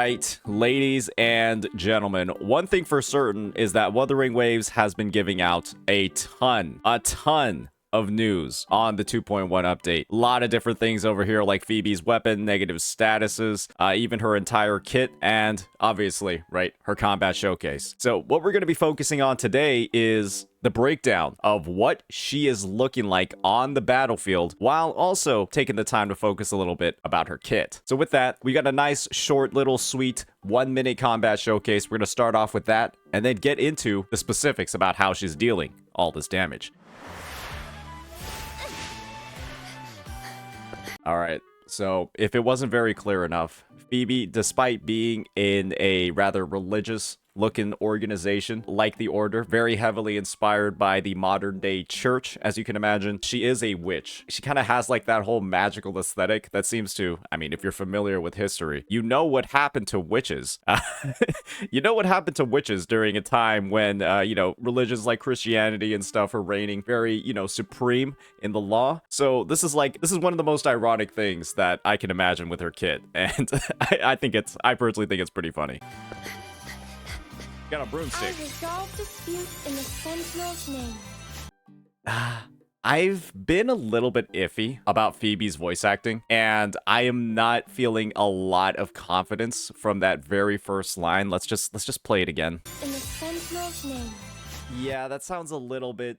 right, ladies and gentlemen, one thing for certain is that Wuthering Waves has been giving out a ton of news on the 2.1 update. A lot of different things over here, like Phoebe's weapon, negative statuses, even her entire kit, and obviously, right, her combat showcase. So what we're going to be focusing on today is the breakdown of what she is looking like on the battlefield, while also taking the time to focus a little bit about her kit. So with that, we got a nice, short, little, sweet 1-minute combat showcase. We're going to start off with that, and then get into the specifics about how she's dealing all this damage. All right, so if it wasn't very clear enough, Phoebe, despite being in a rather religious looking organization like the Order, very heavily inspired by the modern day church, as you can imagine, she is a witch. She kind of has like that whole magical aesthetic that seems to, I mean, if you're familiar with history, you know what happened to witches. You know what happened to witches during a time when, religions like Christianity and stuff are reigning very, supreme in the law. So this is one of the most ironic things that I can imagine with her kit. And I personally think it's pretty funny. Got a broomstick. I resolve disputes in the Sentinel's name. I've been a little bit iffy about Phoebe's voice acting, and I am not feeling a lot of confidence from that very first line. Let's just play it again. In the Sentinel's name. Yeah, that sounds a little bit.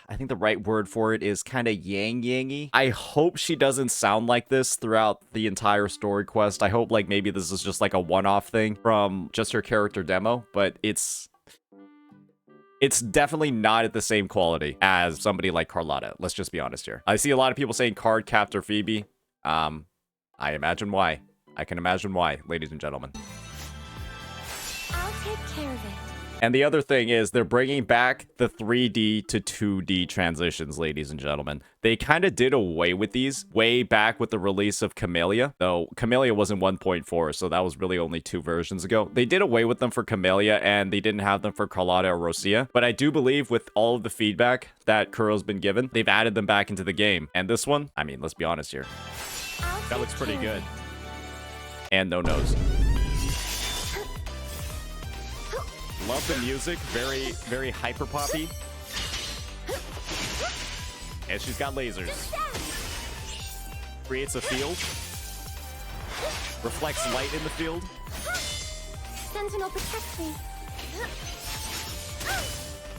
I think the right word for it is kind of yang-yangy. I hope she doesn't sound like this throughout the entire story quest. I hope like maybe this is just like a one-off thing from just her character demo, but it's definitely not at the same quality as somebody like Carlotta. Let's just be honest here. I see a lot of people saying Card Captor Phoebe. I imagine why. I can imagine why, ladies and gentlemen. I'll take care of it. And the other thing is they're bringing back the 3D to 2D transitions, ladies and gentlemen. They kind of did away with these way back with the release of Camellia, though Camellia wasn't 1.4, so that was really only 2 versions ago. They did away with them for Camellia, and they didn't have them for Carlotta or Rosia. But I do believe with all of the feedback that Kuro's been given, they've added them back into the game. And this one, I mean, let's be honest here. That looks pretty good. And no nose. Love the music, very, very hyper poppy. And she's got lasers. Creates a field. Reflects light in the field. Sentinel protects me.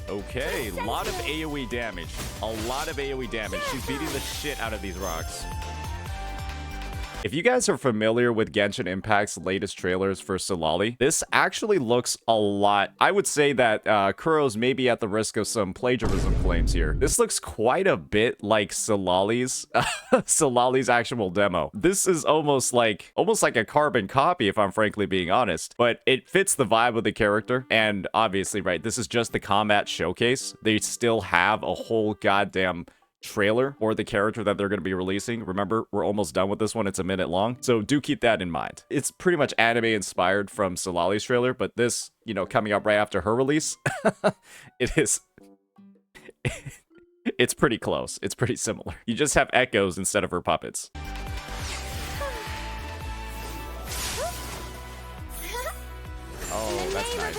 Okay, a lot of AoE damage. A lot of AoE damage. She's beating the shit out of these rocks. If you guys are familiar with Genshin Impact's latest trailers for Solali, this actually looks a lot. I would say that Kuro's maybe at the risk of some plagiarism claims here. This looks quite a bit like Solali's Solali's actual demo. This is almost like a carbon copy, if I'm frankly being honest. But it fits the vibe of the character, and obviously, right, this is just the combat showcase. They still have a whole goddamn trailer or the character that they're going to be releasing. Remember, we're almost done with this one. It's a minute long, so do keep that in mind. It's pretty much anime inspired from Solali's trailer, but this, coming up right after her release, it's pretty close. It's pretty similar. You just have echoes instead of her puppets. Oh, that's nice.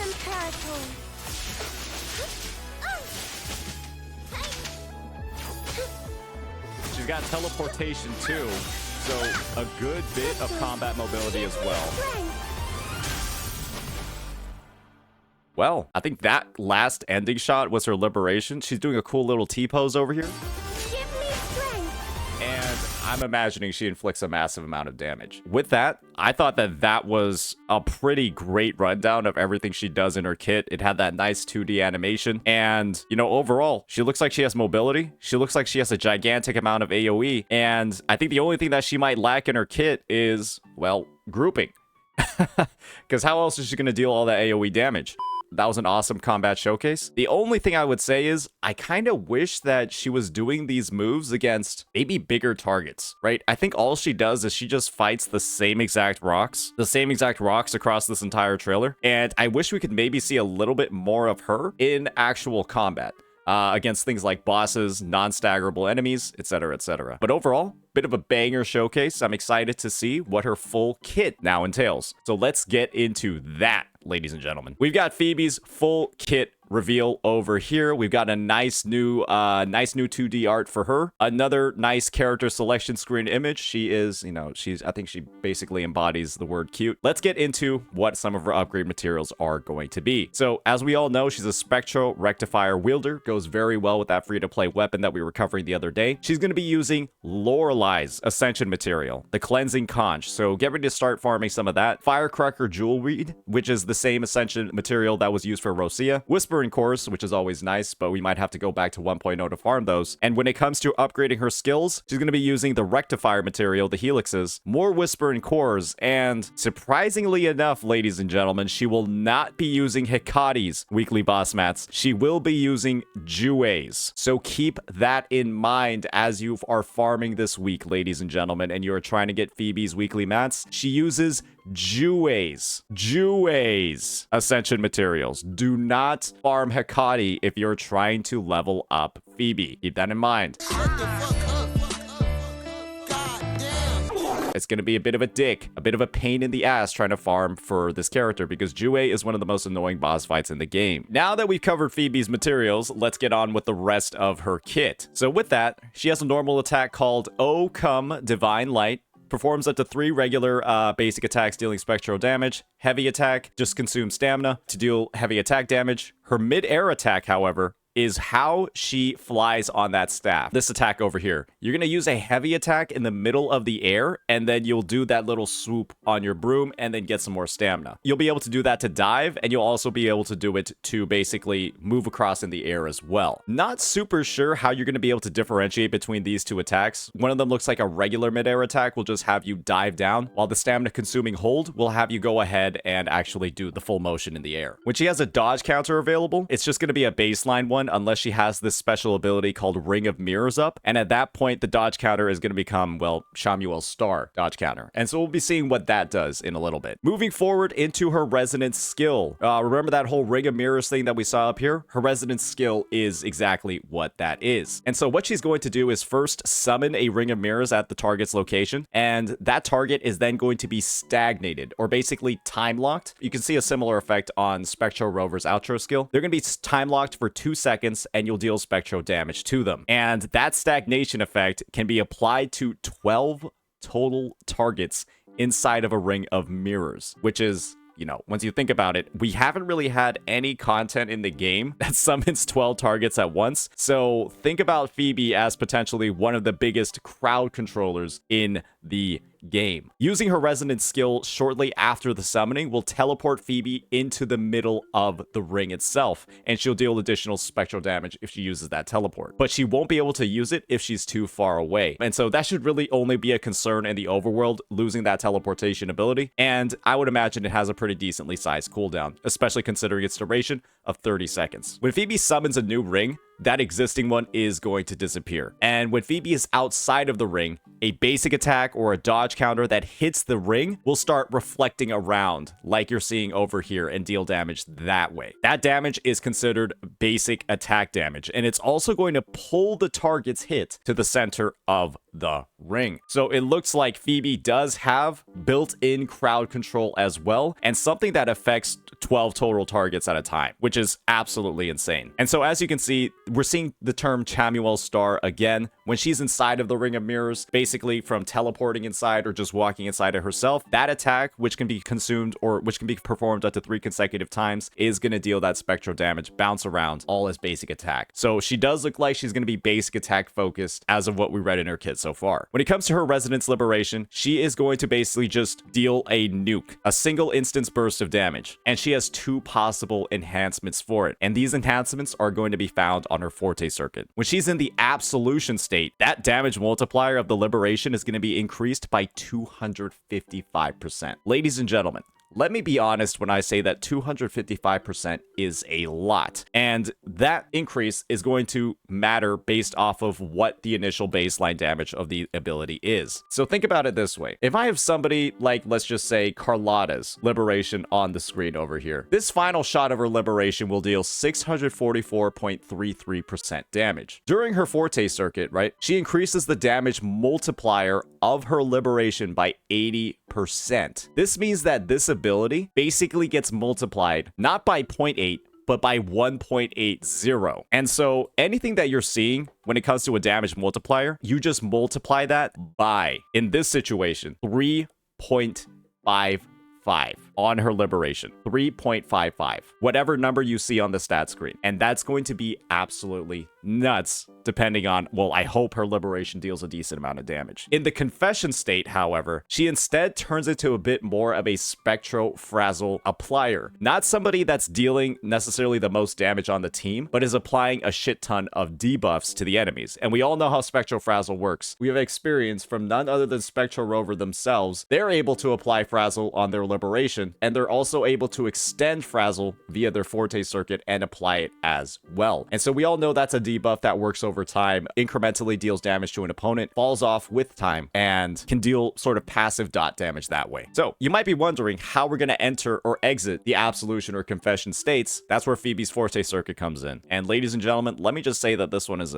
She's got teleportation too, so a good bit of combat mobility as well. Well, I think that last ending shot was her liberation. She's doing a cool little T-pose over here. And I'm imagining she inflicts a massive amount of damage. With that, I thought that was a pretty great rundown of everything she does in her kit. It had that nice 2D animation. And, overall, she looks like she has mobility. She looks like she has a gigantic amount of AoE. And I think the only thing that she might lack in her kit is, well, grouping. Because how else is she going to deal all that AoE damage? That was an awesome combat showcase. The only thing I would say is I kind of wish that she was doing these moves against maybe bigger targets, right? I think all she does is she just fights the same exact rocks across this entire trailer. And I wish we could maybe see a little bit more of her in actual combat. against things like bosses, non-staggerable enemies, etc., etc. But overall, bit of a banger showcase. I'm excited to see what her full kit now entails. So let's get into that, ladies and gentlemen. We've got Phoebe's full kit reveal over here. We've got a nice new 2D art for her. Another nice character selection screen image. She is, I think she basically embodies the word cute. Let's get into what some of her upgrade materials are going to be. So as we all know, she's a Spectral Rectifier wielder. Goes very well with that free-to-play weapon that we were covering the other day. She's going to be using Lorelei's Ascension material, the Cleansing Conch. So get ready to start farming some of that. Firecracker Jewelweed, which is the same Ascension material that was used for Rosia. Whispering Cores, which is always nice, but we might have to go back to 1.0 to farm those. And when it comes to upgrading her skills, she's going to be using the Rectifier material, the Helixes, more Whispering Cores, and surprisingly enough, ladies and gentlemen, she will not be using Hikate's weekly boss mats. She will be using Jue's. So keep that in mind as you are farming this week, ladies and gentlemen, and you are trying to get Phoebe's weekly mats. She uses Jue's Ascension materials. Do not farm Hikate if you're trying to level up Phoebe. Keep that in mind. It's going to be a bit of a dick, a bit of a pain in the ass trying to farm for this character because Jue is one of the most annoying boss fights in the game. Now that we've covered Phoebe's materials, let's get on with the rest of her kit. So with that, she has a normal attack called O Come Divine Light. Performs up to 3 regular basic attacks dealing spectral damage. Heavy attack just consumes stamina to deal heavy attack damage. Her mid-air attack, however, is how she flies on that staff. This attack over here. You're going to use a heavy attack in the middle of the air, and then you'll do that little swoop on your broom and then get some more stamina. You'll be able to do that to dive, and you'll also be able to do it to basically move across in the air as well. Not super sure how you're going to be able to differentiate between these two attacks. One of them looks like a regular mid-air attack will just have you dive down, while the stamina consuming hold will have you go ahead and actually do the full motion in the air. When she has a dodge counter available, it's just going to be a baseline one unless she has this special ability called Ring of Mirrors up. And at that point, the dodge counter is going to become, well, Shamuel's star dodge counter. And so we'll be seeing what that does in a little bit. Moving forward into her resonance skill. Remember that whole Ring of Mirrors thing that we saw up here? Her resonance skill is exactly what that is. And so what she's going to do is first summon a Ring of Mirrors at the target's location. And that target is then going to be stagnated or basically time locked. You can see a similar effect on Spectral Rover's outro skill. They're going to be time locked for 2 seconds and you'll deal spectral damage to them. And that stagnation effect can be applied to 12 total targets inside of a Ring of Mirrors, which is, once you think about it, we haven't really had any content in the game that summons 12 targets at once. So think about Phoebe as potentially one of the biggest crowd controllers in the game. Using her resonance skill shortly after the summoning will teleport Phoebe into the middle of the ring itself, and she'll deal additional spectral damage if she uses that teleport. But she won't be able to use it if she's too far away. And so that should really only be a concern in the overworld, losing that teleportation ability. And I would imagine it has a pretty decently sized cooldown, especially considering its duration of 30 seconds. When Phoebe summons a new ring, that existing one is going to disappear. And when Phoebe is outside of the ring, a basic attack or a dodge counter that hits the ring will start reflecting around like you're seeing over here and deal damage that way. That damage is considered basic attack damage, and it's also going to pull the target's hit to the center of the ring. So it looks like Phoebe does have built-in crowd control as well, and something that affects 12 total targets at a time, which is absolutely insane. And so as you can see, we're seeing the term Chamuel's star again. When she's inside of the Ring of Mirrors, basically from teleporting inside or just walking inside of herself, that attack, which can be consumed or which can be performed up to 3 consecutive times, is going to deal that spectral damage, bounce around, all as basic attack. So she does look like she's going to be basic attack focused as of what we read in her kit so far. When it comes to her Resonance Liberation, she is going to basically just deal a nuke, a single instance burst of damage, and she has 2 possible enhancements for it, and these enhancements are going to be found on her Forte circuit. When she's in the Absolution state, that damage multiplier of the Liberation is going to be increased by 255%. Ladies and gentlemen, let me be honest when I say that 255% is a lot. And that increase is going to matter based off of what the initial baseline damage of the ability is. So think about it this way. If I have somebody like, let's just say, Carlotta's Liberation on the screen over here, this final shot of her Liberation will deal 644.33% damage. During her Forte circuit, right, she increases the damage multiplier of her Liberation by 80%. This means that this ability basically gets multiplied not by 0.8, but by 1.80. And so anything that you're seeing when it comes to a damage multiplier, you just multiply that by, in this situation, 3.55 on her Liberation. 3.55. Whatever number you see on the stat screen. And that's going to be absolutely nuts, depending on, well, I hope her Liberation deals a decent amount of damage. In the Confession state, however, she instead turns into a bit more of a Spectro Frazzle applier. Not somebody that's dealing necessarily the most damage on the team, but is applying a shit ton of debuffs to the enemies. And we all know how Spectro Frazzle works. We have experience from none other than Spectro Rover themselves. They're able to apply Frazzle on their Liberation, and they're also able to extend Frazzle via their Forte circuit and apply it as well. And so we all know that's a debuff that works over time, incrementally deals damage to an opponent, falls off with time, and can deal sort of passive dot damage that way. So you might be wondering how we're going to enter or exit the Absolution or Confession states. That's where Phoebe's Forte circuit comes in. And ladies and gentlemen, let me just say that this one is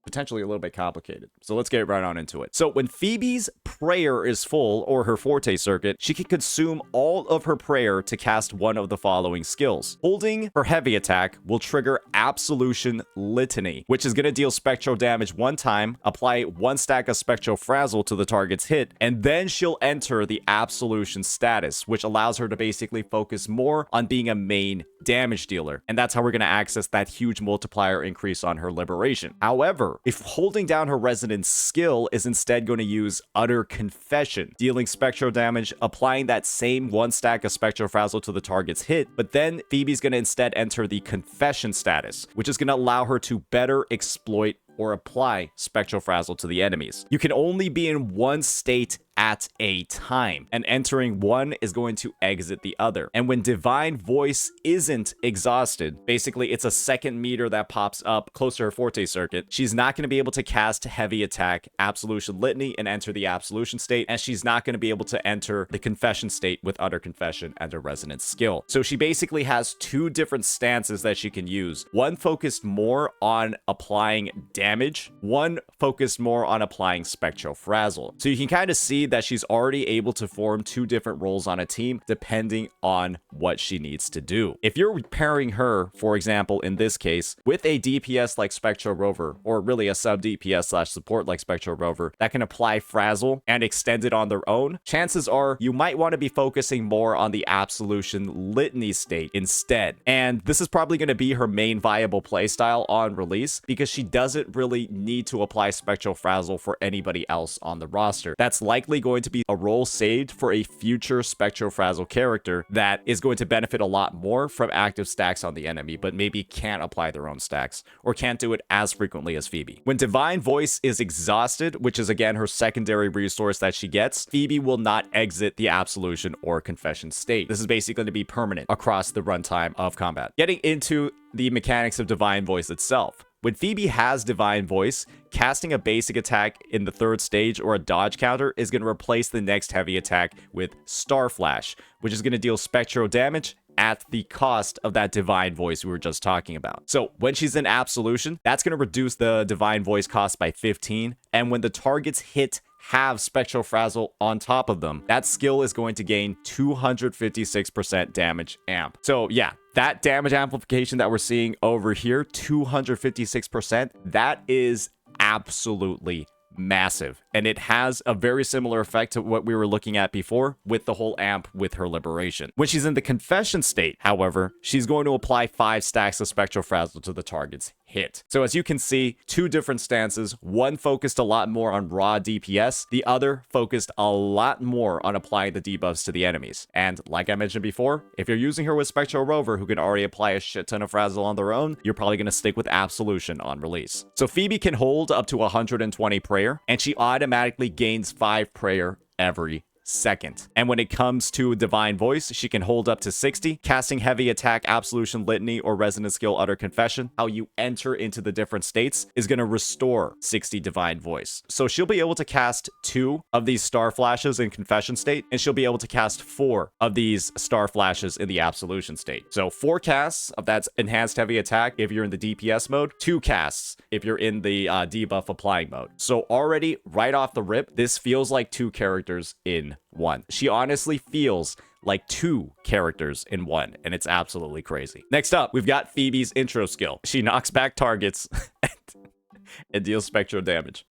potentially a little bit complicated. So let's get right on into it. So when Phoebe's prayer is full, or her Forte circuit, she can consume all of her prayer to cast one of the following skills. Holding her heavy attack will trigger Absolution Litany, which is going to deal spectral damage one time, apply one stack of Spectro Frazzle to the target's hit, and then she'll enter the Absolution status, which allows her to basically focus more on being a main damage dealer. And that's how we're going to access that huge multiplier increase on her Liberation. However, if holding down her Resonance skill is instead going to use Utter Confession, dealing spectral damage, applying that same one stack of Spectro Frazzle to the target's hit, but then Phoebe's going to instead enter the Confession status, which is going to allow her to better exploit or apply Spectral Frazzle to the enemies. You can only be in one state at a time, and entering one is going to exit the other. And when Divine Voice isn't exhausted, basically it's a second meter that pops up close to her Forte circuit, she's not going to be able to cast Heavy Attack, Absolution Litany, and enter the Absolution state, and she's not going to be able to enter the Confession state with Utter Confession and a Resonance skill. So she basically has two different stances that she can use. One focused more on applying damage, one focused more on applying Spectral Frazzle. So you can kind of see that she's already able to form two different roles on a team depending on what she needs to do. If you're pairing her, for example, in this case, with a DPS like Spectro Rover, or really a sub DPS slash support like Spectro Rover that can apply Frazzle and extend it on their own, chances are you might want to be focusing more on the Absolution Litany state instead. And this is probably going to be her main viable playstyle on release, because she doesn't really need to apply Spectral Frazzle for anybody else on the roster. That's likely going to be a role saved for a future Spectro Frazzle character that is going to benefit a lot more from active stacks on the enemy, but maybe can't apply their own stacks, or can't do it as frequently as Phoebe. When Divine Voice is exhausted, which is again her secondary resource that she gets, Phoebe will not exit the Absolution or Confession state. This is basically going to be permanent across the runtime of combat. Getting into the mechanics of Divine Voice itself. When Phoebe has Divine Voice, casting a basic attack in the third stage or a dodge counter is going to replace the next heavy attack with Star Flash, which is going to deal spectral damage at the cost of that Divine Voice we were just talking about. So when she's in Absolution, that's going to reduce the Divine Voice cost by 15, and when the targets hit have Spectral Frazzle on top of them, that skill is going to gain 256% damage amp. So yeah, that damage amplification that we're seeing over here, 256%, that is absolutely massive. And it has a very similar effect to what we were looking at before with the whole amp with her Liberation. When she's in the Confession state, however, she's going to apply 5 stacks of Spectral Frazzle to the target's hit. So as you can see, two different stances, one focused a lot more on raw DPS, the other focused a lot more on applying the debuffs to the enemies. And like I mentioned before, if you're using her with Spectral Rover, who can already apply a shit ton of Frazzle on their own, you're probably going to stick with Absolution on release. So Phoebe can hold up to 120 prayer, and she automatically gains 5 prayer every second. And when it comes to Divine Voice, she can hold up to 60. Casting Heavy Attack, Absolution, Litany, or Resonant Skill Utter Confession, how you enter into the different states, is going to restore 60 Divine Voice. So she'll be able to cast 2 of these Star Flashes in Confession state, and she'll be able to cast 4 of these Star Flashes in the Absolution state. So 4 casts of that Enhanced Heavy Attack if you're in the DPS mode, 2 casts if you're in the debuff applying mode. So already, right off the rip, this feels like 2 characters in one. She honestly feels like 2 characters in one, and it's absolutely crazy. Next up, we've got Phoebe's intro skill. She knocks back targets and deals spectral damage.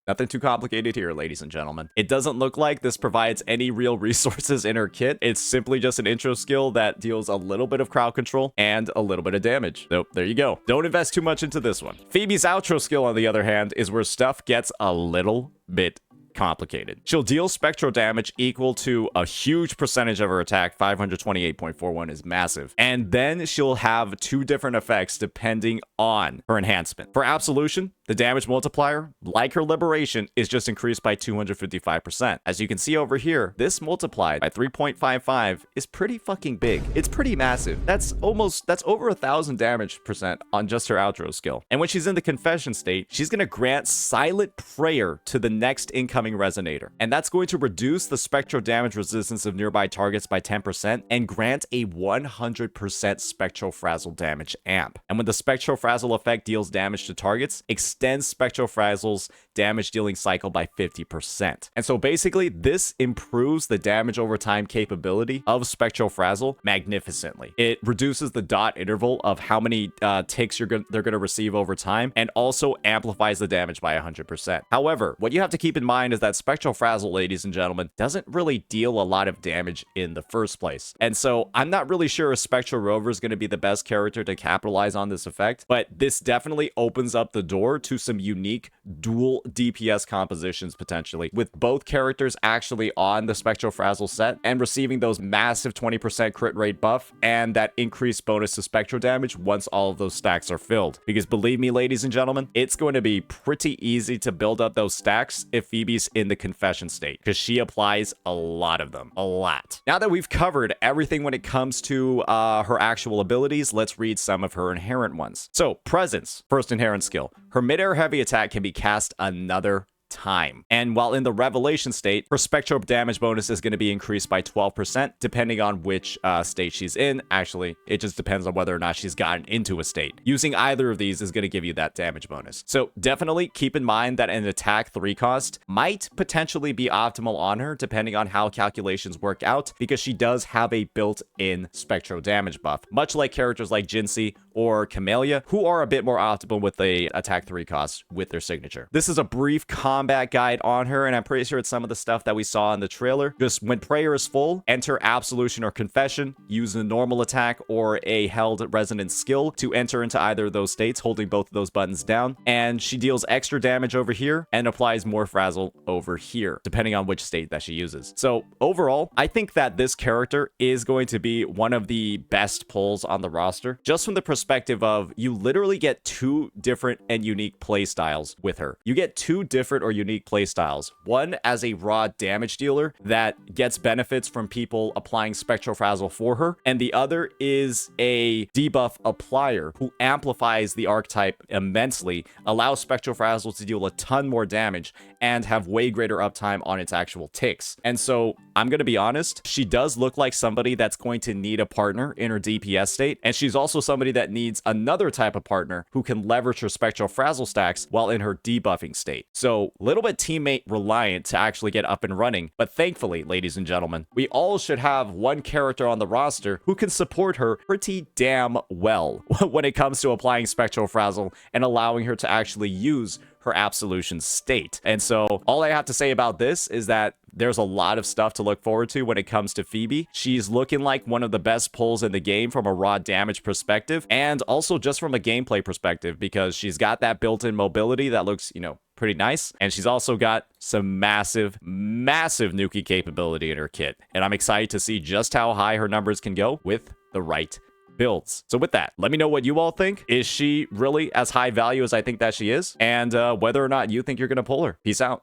Nothing too complicated here, ladies and gentlemen. It doesn't look like this provides any real resources in her kit. It's simply just an intro skill that deals a little bit of crowd control and a little bit of damage. So there you go. Don't invest too much into this one. Phoebe's outro skill, on the other hand, is where stuff gets a little bit complicated. She'll deal spectral damage equal to a huge percentage of her attack. 528.41 is massive. And then she'll have 2 different effects depending on her enhancement. For Absolution, the damage multiplier, like her Liberation, is just increased by 255%. As you can see over here, this multiplied by 3.55 is pretty fucking big. It's pretty massive. That's over 1,000 damage percent on just her outro skill. And when she's in the Confession state, she's going to grant Silent Prayer to the next incoming Resonator. And that's going to reduce the spectral damage resistance of nearby targets by 10% and grant a 100% Spectral Frazzle damage amp. And when the Spectral Frazzle effect deals damage to targets, extends Spectral Frazzle's damage dealing cycle by 50%. And so basically, this improves the damage over time capability of Spectral Frazzle magnificently. It reduces the dot interval of how many ticks they're going to receive over time, and also amplifies the damage by 100%. However, what you have to keep in mind is that Spectral Frazzle, ladies and gentlemen, doesn't really deal a lot of damage in the first place. And so I'm not really sure if Spectral Rover is going to be the best character to capitalize on this effect, but this definitely opens up the door to some unique dual DPS compositions potentially, with both characters actually on the Spectral Frazzle set and receiving those massive 20% crit rate buff and that increased bonus to spectral damage once all of those stacks are filled. Because believe me, ladies and gentlemen, it's going to be pretty easy to build up those stacks if Phoebe's in the Confession state, because she applies a lot of them. A lot. Now that we've covered everything when it comes to her actual abilities, let's read some of her inherent ones. So, Presence, first inherent skill. Her mid-air heavy attack can be cast another time. And while in the Revelation state, her spectral damage bonus is going to be increased by 12% depending on which state she's in. Actually, it just depends on whether or not she's gotten into a state. Using either of these is going to give you that damage bonus. So definitely keep in mind that an attack 3 cost might potentially be optimal on her depending on how calculations work out, because she does have a built-in spectral damage buff, much like characters like Jinxie or Camellia, who are a bit more optimal with a attack 3 cost with their signature. This is a brief combat guide on her, and I'm pretty sure it's some of the stuff that we saw in the trailer. Just when prayer is full, enter Absolution or Confession, use a normal attack or a held resonance skill to enter into either of those states, holding both of those buttons down, and she deals extra damage over here and applies more frazzle over here, depending on which state that she uses. So overall, I think that this character is going to be one of the best pulls on the roster, just from the perspective of you literally get 2 different and unique play styles with her. You get 2 different or unique play styles. One as a raw damage dealer that gets benefits from people applying Spectral Frazzle for her, and the other is a debuff applier who amplifies the archetype immensely, allows Spectral Frazzle to deal a ton more damage and have way greater uptime on its actual ticks. And so I'm going to be honest, she does look like somebody that's going to need a partner in her DPS state, and she's also somebody that needs another type of partner who can leverage her Spectral Frazzle stacks while in her debuffing state. So a little bit teammate reliant to actually get up and running, but thankfully, ladies and gentlemen, we all should have one character on the roster who can support her pretty damn well when it comes to applying Spectral Frazzle and allowing her to actually use her Absolution state. And so all I have to say about this is that there's a lot of stuff to look forward to when it comes to Phoebe. She's looking like one of the best pulls in the game from a raw damage perspective, and also just from a gameplay perspective, because she's got that built-in mobility that looks, pretty nice. And she's also got some massive nuke capability in her kit. And I'm excited to see just how high her numbers can go with the right builds. So with that, let me know what you all think. Is she really as high value as I think that she is? And whether or not you think you're going to pull her. Peace out.